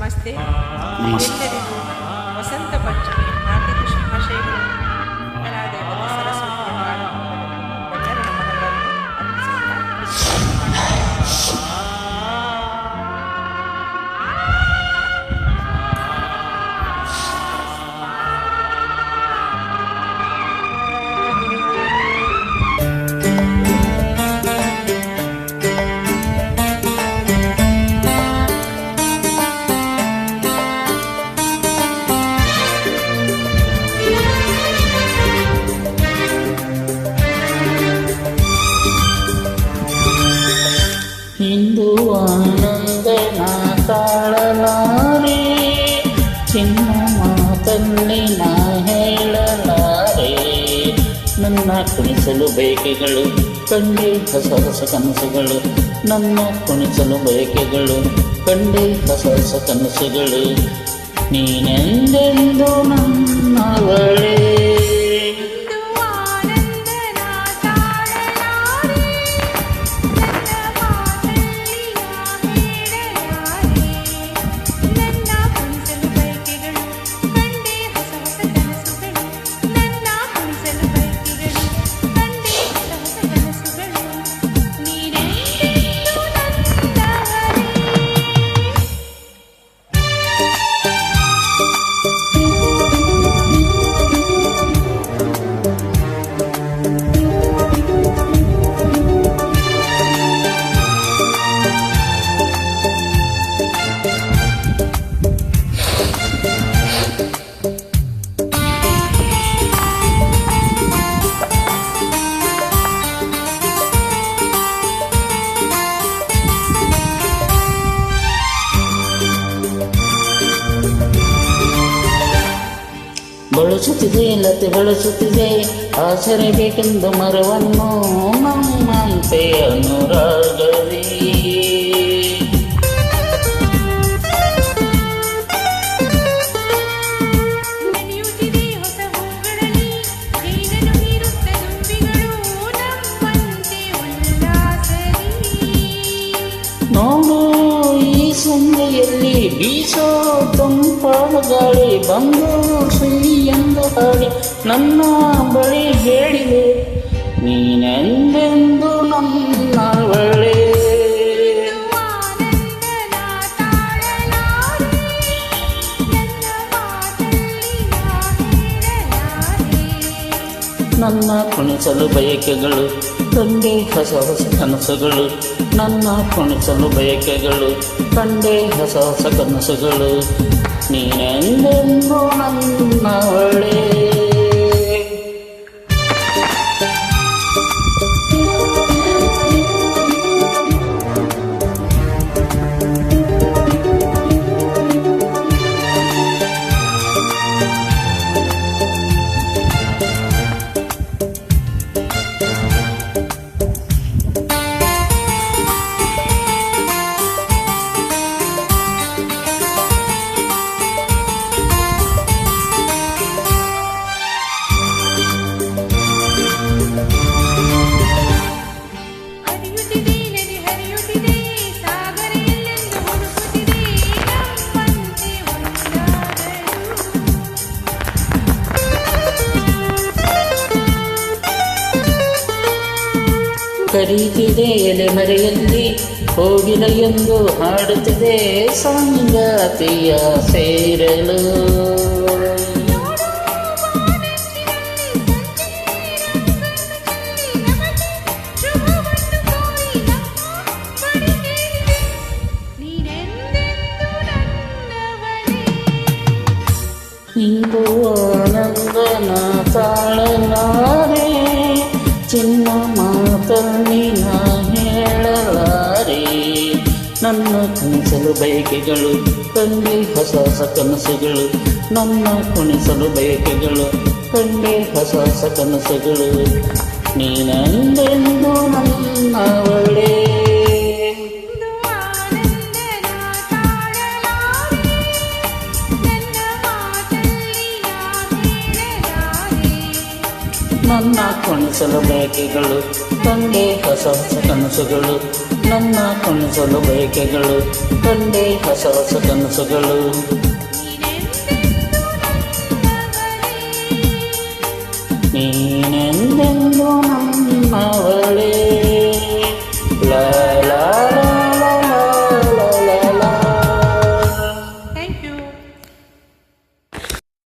ನಮಸ್ತೆ. ನಮಸ್ತೆ. ಎಲ್ಲರಿಗೂ ವಸಂತ ಪಂಚಮಿ ಹಾರ್ದಿಕ ಶುಭಾಶಯಗಳು. ಪರಾದೇವತೆ ಸರಸ್ವತಿಯ ಎಲ್ಲರ ನಮನಗಳನ್ನು ಅರ್ಪಿಸುತ್ತಾ ಇಂದು ಆನಂದನ ತಾಳಲಾರೆ, ಚಿನ್ನ ಮಾತಲ್ಲಿ ನಾ ಹೇಳಲಾರೆ. ನನ್ನ ಕುಣಿಸಲು ಬಯಕೆಗಳು ಕಂಡೆ ಹೊಸ ಹೊಸ ಕನಸುಗಳು, ನನ್ನ ಕುಣಿಸಲು ಬಯಕೆಗಳು ಕಂಡೆ ಹೊಸ ಹೊಸ ಕನಸುಗಳು. ನೀನೆಂದೆಂದು ನನ್ನವಳೇ, ಬಳಸುತ್ತಿದೆ ಲತೆ ಬಳಸುತ್ತಿದೆ ಆಸರೆ ಬೇಕೆಂದು ಮರವನ್ನು ನಮ್ಮಂತೆ ಅನುರಾಗವೇ. ನೋಡು ಈ ಸಂಜೆಯಲ್ಲಿ ಬೀಸೋ ತಂಪಾದ ಗಾಳಿ ಬಂದು ಸುಯಿ ಎಂದು ಹಾಡಿ ನನ್ನ ಬಳಿ ಹೇಳಿದೆ, ನೀನೆಂದೆಂದು ನನ್ನವಳೇ. ನನ್ನ ಕುಣಿಸಲು ಬಯಕೆಗಳು ಕಂಡೆ ಹೊಸ ಹೊಸ ಕನಸುಗಳು, ನನ್ನ ಕುಣಿಸಲು ಬಯಕೆಗಳು ಕಂಡೆ ಹೊಸ ಹೊಸ ಕನಸುಗಳು. ನೀನೆಂದೆಂದು ನನ್ನವಳೇ. ಕರೀತಿದೆ ಎಲೆ ಮರೆಯಲ್ಲಿ ಹೋಗಿಲ ಎಂದು ಹಾಡುತ್ತಿದೆ ಸಂಗಾತಿಯ ಸೇರಲು. ಇಂದು ಆನಂದನ ತಾಳಲಾರೆ, ಚಿನ್ನ ಮಾತಲ್ಲಿ ನಾ ಹೇಳಲಾರೆ. ನನ್ನ ಕುಣಿಸಲು ಬಯಕೆಗಳು ಕಂಡೆ ಹೊಸ ಹೊಸ ಕನಸುಗಳು, ನನ್ನ ಕುಣಿಸಲು ಬಯಕೆಗಳು ಕಂಡೆ ಹೊಸ ಹೊಸ ಕನಸುಗಳು. ನೀನೆಂದೆಂದು ನನ್ನವಳೇ. ನನ್ನ ಕುಣಿಸಲು ಬಯಕೆಗಳು ಕಂಡೆ ಹೊಸ ಹೊಸ ಕನಸುಗಳು, ನನ್ನ ಕುಣಿಸಲು ಬಯಕೆಗಳು ಕಂಡೆ ಹೊಸ ಹೊಸ ಕನಸುಗಳು. ನೀನೆಂದೆಂದು ನನ್ನವಳೇ